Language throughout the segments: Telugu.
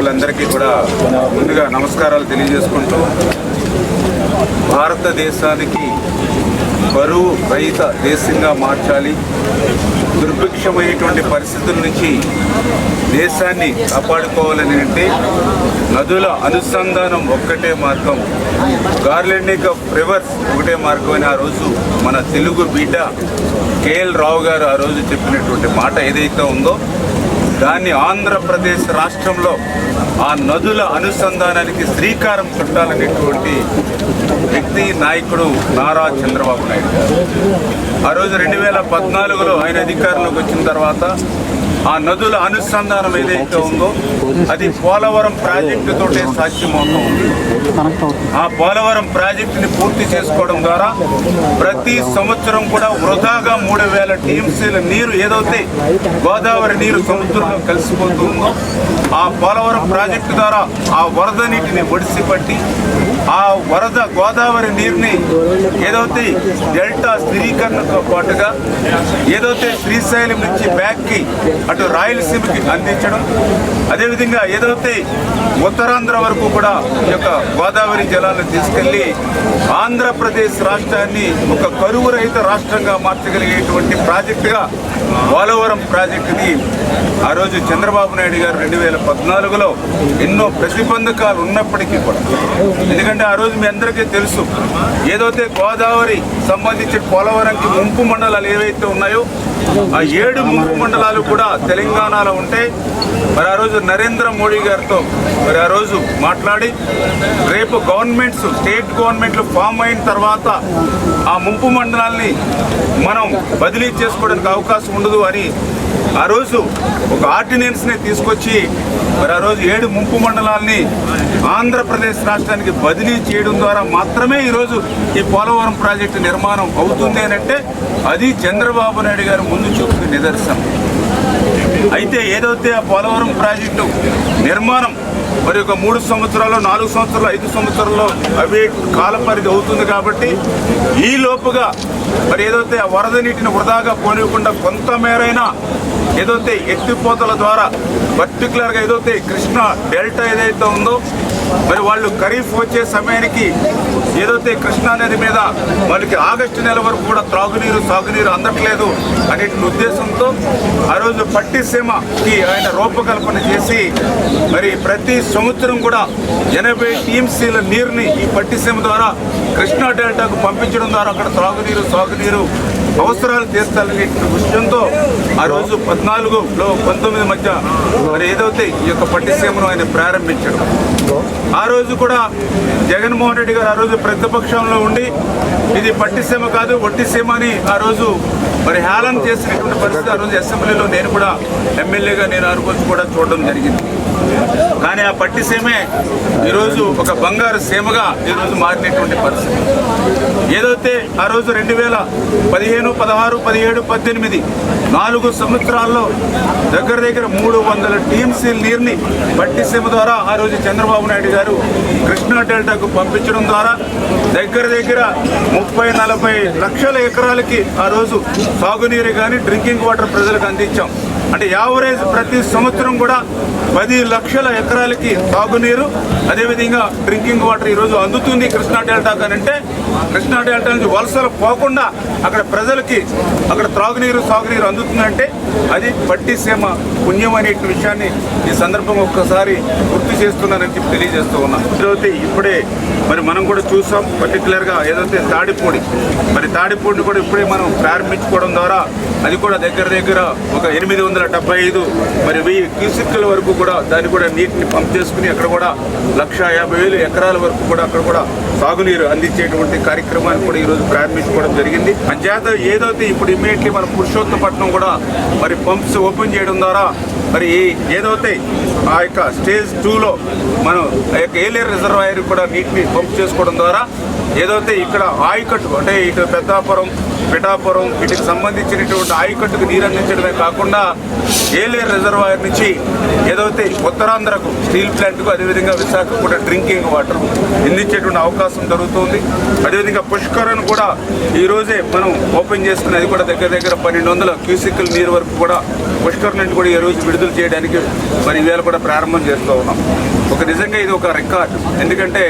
నాయకులందరికీ కూడా ముందుగా నమస్కారాలు తెలియజేసుకుంటూ భారతదేశానికి కరువు రహిత దేశంగా మార్చాలి, దుర్భిక్షమైనటువంటి పరిస్థితుల నుంచి దేశాన్ని కాపాడుకోవాలని అంటే నదుల అనుసంధానం ఒక్కటే మార్గం, గార్లెండింగ్ ఆఫ్ రివర్స్ ఒకటే మార్గం అని ఆ రోజు మన తెలుగు బిడ్డ కేఎల్ రావు గారు ఆ రోజు చెప్పినటువంటి మాట ఏదైతే ఉందో దాన్ని ఆంధ్రప్రదేశ్ రాష్ట్రంలో ఆ నదుల అనుసంధానానికి శ్రీకారం చుట్టాలనేటువంటి వ్యక్తి నాయకుడు నారా చంద్రబాబు నాయుడు గారు. ఆ రోజు 2014లో ఆయన అధికారంలోకి వచ్చిన తర్వాత ఆ నదుల అనుసంధానం ఏదైతే ఉందో అది పోలవరం ప్రాజెక్టుతోటే సాధ్యమవుతుంది. ఆ పోలవరం ప్రాజెక్టుని పూర్తి చేసుకోవడం ద్వారా ప్రతి సంవత్సరం కూడా వృధాగా 3000 టీఎంసీల నీరు ఏదైతే గోదావరి నీరు సముద్రంలో కలిసిపోతుందో ఆ పోలవరం ప్రాజెక్టు ద్వారా ఆ వరద నీటిని ఒడిసిపట్టి ఆ వరద గోదావరి నీరుని ఏదైతే డెల్టా స్థిరీకరణతో పాటుగా ఏదైతే శ్రీశైలం నుంచి బ్యాక్కి అటు రాయలసీమకి అందించడం, అదేవిధంగా ఏదైతే ఉత్తరాంధ్ర వరకు కూడా ఈ యొక్క గోదావరి జలాలను తీసుకెళ్లి ఆంధ్రప్రదేశ్ రాష్ట్రాన్ని ఒక కరువు రహిత రాష్ట్రంగా మార్చగలిగేటువంటి ప్రాజెక్టుగా పోలవరం ప్రాజెక్టుని ఆ రోజు చంద్రబాబు నాయుడు గారు 2014లో ఎన్నో ప్రతిబంధకాలు ఉన్నప్పటికీ కూడా, ఎందుకంటే ఆ రోజు మీ అందరికీ తెలుసు ఏదైతే గోదావరి సంబంధించి పోలవరంకి ముంపు మండలాలు ఏవైతే ఉన్నాయో ఆ 7 ముంపు మండలాలు కూడా తెలంగాణలో ఉంటే మరి ఆ రోజు నరేంద్ర మోడీ గారితో మరి ఆ రోజు మాట్లాడి రేపు గవర్నమెంట్స్ స్టేట్ గవర్నమెంట్లు ఫామ్ అయిన తర్వాత ఆ ముంపు మండలాల్ని మనం బదిలీ చేసుకోవడానికి అవకాశం ఉండదు అని ఆ రోజు ఒక ఆర్డినెన్స్ని తీసుకొచ్చి మరి ఆ రోజు 7 ముంపు మండలాల్ని ఆంధ్రప్రదేశ్ రాష్ట్రానికి బదిలీ చేయడం ద్వారా మాత్రమే ఈరోజు ఈ పోలవరం ప్రాజెక్టు నిర్మాణం అవుతుంది అని అంటే అది చంద్రబాబు నాయుడు గారు ముందు చూపుతున్న నిదర్శనం. అయితే ఏదైతే ఆ పోలవరం ప్రాజెక్టు నిర్మాణం మరి ఒక 3 సంవత్సరాలు 4 సంవత్సరాలు 5 సంవత్సరాల్లో అవే కాల పరిధి అవుతుంది కాబట్టి ఈ లోపుగా మరి ఏదైతే ఆ వరద నీటిని వృధాగా పోనివ్వకుండా కొంతమేరైనా ఏదైతే ఎత్తిపోతల ద్వారా పర్టికులర్గా ఏదైతే కృష్ణా డెల్టా ఏదైతే ఉందో మరి వాళ్ళు ఖరీఫ్ వచ్చే సమయానికి ఏదైతే కృష్ణా నది మీద వాళ్ళకి ఆగస్టు నెల వరకు కూడా త్రాగునీరు సాగునీరు అందట్లేదు అనే ఉద్దేశంతో ఆ రోజు పట్టిసీమకి ఆయన రూపకల్పన చేసి మరి ప్రతి సంవత్సరం కూడా 80 టీఎంసీల నీరుని ఈ పట్టిసీమ ద్వారా కృష్ణా డెల్టాకు పంపించడం ద్వారా అక్కడ త్రాగునీరు సాగునీరు అవసరాలు తీర్చాలనే విషయంతో ఆ రోజు 14లో 19 మధ్య మరి ఏదైతే ఈ యొక్క పట్టిసీమను ఆయన ప్రారంభించడం, ఆ రోజు కూడా జగన్మోహన్ రెడ్డి గారు ఆ రోజు ప్రతిపక్షంలో ఉండి ఇది పట్టిసీమ కాదు ఒట్టిసీమ అని ఆ రోజు మరి హేళన చేసినటువంటి పరిస్థితి ఆ రోజు అసెంబ్లీలో నేను కూడా ఎమ్మెల్యేగా నేను ఆ రోజు కూడా చూడడం జరిగింది. కానీ ఆ పట్టిసీమే ఈరోజు ఒక బంగారు సీమగా ఈరోజు మారినటువంటి పరిస్థితి. ఏదైతే ఆ రోజు 2015, 16, 17, 18 4 సంవత్సరాల్లో దగ్గర 300 టీఎంసీల నీరుని పట్టిసీమ ద్వారా ఆ రోజు చంద్రబాబు నాయుడు గారు కృష్ణా డెల్టాకు పంపించడం ద్వారా దగ్గర 30-40 లక్షల ఎకరాలకి ఆ రోజు సాగునీరు కానీ డ్రింకింగ్ వాటర్ ప్రజలకు అందించాం. అంటే యావరేజ్ ప్రతి సంవత్సరం కూడా 10 లక్షల ఎకరాలకి తాగునీరు అదేవిధంగా డ్రింకింగ్ వాటర్ ఈరోజు అందుతుంది కృష్ణా డెల్టా కానంటే కృష్ణా డెల్టా నుంచి వలసలు పోకుండా అక్కడ ప్రజలకి అక్కడ త్రాగునీరు సాగునీరు అందుతుందంటే అది పట్టిసీమ పుణ్యం అనే విషయాన్ని ఈ సందర్భంగా ఒక్కసారి గుర్తు చేస్తున్నానని చెప్పి తెలియజేస్తూ ఉన్నాం. ఏదైతే ఇప్పుడే మరి మనం కూడా చూసాం పర్టికులర్గా ఏదైతే తాడిపూడిని కూడా ఇప్పుడే మనం ప్రారంభించుకోవడం ద్వారా అది కూడా దగ్గర ఒక 875 మరి 1000 క్యూసెక్కుల వరకు కూడా దాన్ని కూడా నీటిని పంప్ చేసుకుని అక్కడ కూడా 150,000 ఎకరాల వరకు కూడా అక్కడ కూడా సాగునీరు అందించేటువంటి కార్యక్రమాన్ని కూడా ఈరోజు ప్రారంభించుకోవడం జరిగింది. అంచేత ఏదైతే ఇప్పుడు ఇమ్మీడియట్లీ మన పురుషోత్తపట్నం కూడా మరి పంప్స్ ఓపెన్ చేయడం ద్వారా మరి ఏదైతే ఆ యొక్క స్టేజ్ 2లో మనం ఆ యొక్క ఏలేరు రిజర్వాయర్ కూడా నీటిని పంప్ చేసుకోవడం ద్వారా ఏదైతే ఇక్కడ ఆయకట్టు అంటే ఇటు పెద్దాపురం పిఠాపురం వీటికి సంబంధించినటువంటి ఆయకట్టుకు నీరు అందించడమే కాకుండా ఏలేరు రిజర్వాయర్ నుంచి ఏదైతే ఉత్తరాంధ్రకు స్టీల్ ప్లాంట్కు అదేవిధంగా విశాఖ కూడా డ్రింకింగ్ వాటర్ అందించేటువంటి అవకాశం జరుగుతుంది. అదేవిధంగా పుష్కరను కూడా ఈరోజే మనం ఓపెన్ చేసుకుని అది కూడా దగ్గర 1200 క్యూసెక్కుల నీరు వరకు కూడా పుష్కర్ నుండి కూడా ఈరోజు విడుదల విడుదల చేయడానికి మరి ఈవేళ కూడా ప్రారంభం చేస్తూ ఉన్నాం. నిజంగా ఇది ఒక రికార్డు. ఎందుకంటే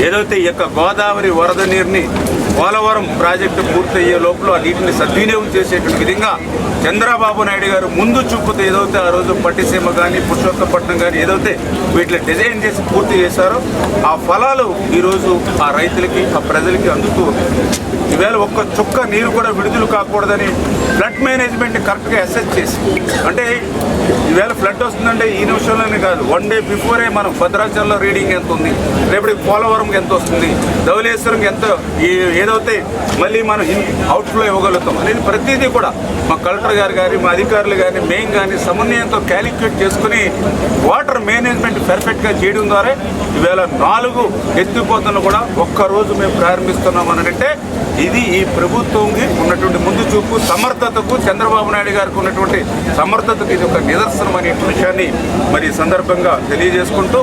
ఏదైతే ఈ యొక్క గోదావరి వరద నీరుని పోలవరం ప్రాజెక్టు పూర్తయ్యే లోపల ఆ నీటిని సద్వినియోగం చేసేటువంటి విధంగా చంద్రబాబు నాయుడు గారు ముందు చూపుతూ ఏదైతే ఆ రోజు పట్టిసీమ కానీ పురుషోత్తపట్నం కానీ ఏదైతే వీటిని డిజైన్ చేసి పూర్తి చేశారో ఆ ఫలాలు ఈరోజు ఆ రైతులకి ఆ ప్రజలకి అందుతూ ఈవేళ ఒక్క చుక్క నీరు కూడా విడుదల కాకూడదని ఫ్లడ్ మేనేజ్మెంట్ కరెక్ట్గా అసెస్ చేసి, అంటే ఈవేళ ఫ్లడ్ వస్తుందంటే ఈ నిమిషంలోనే కాదు, 1 డే బిఫోరే మనం భద్రాచలంలో రీడింగ్ ఎంత ఉంది, రేపటికి పోలవరంకి ఎంత వస్తుంది, ధవళేశ్వరంకి ఎంత ఏదైతే మళ్ళీ మనం అవుట్ఫ్లో ఇవ్వగలుగుతాం అనేది ప్రతిదీ కూడా మా కలెక్టర్ గారు కానీ మా అధికారులు కానీ మేము కానీ సమన్వయంతో క్యాలిక్యులేట్ చేసుకుని వాటర్ మేనేజ్మెంట్ పర్ఫెక్ట్గా చేయడం ద్వారా ఈవేళ 4 ఎత్తిపోతలను కూడా ఒక్కరోజు మేము ప్రారంభిస్తున్నాం అనంటే ఇది ఈ ప్రభుత్వంకి ఉన్నటువంటి ముందు చూపు, సమర్థతకు, చంద్రబాబు నాయుడు గారికి ఉన్నటువంటి సమర్థతకు ఇది ఒక నిదర్శనం అనే విషయాన్ని మరి ఈ సందర్భంగా తెలియజేసుకుంటూ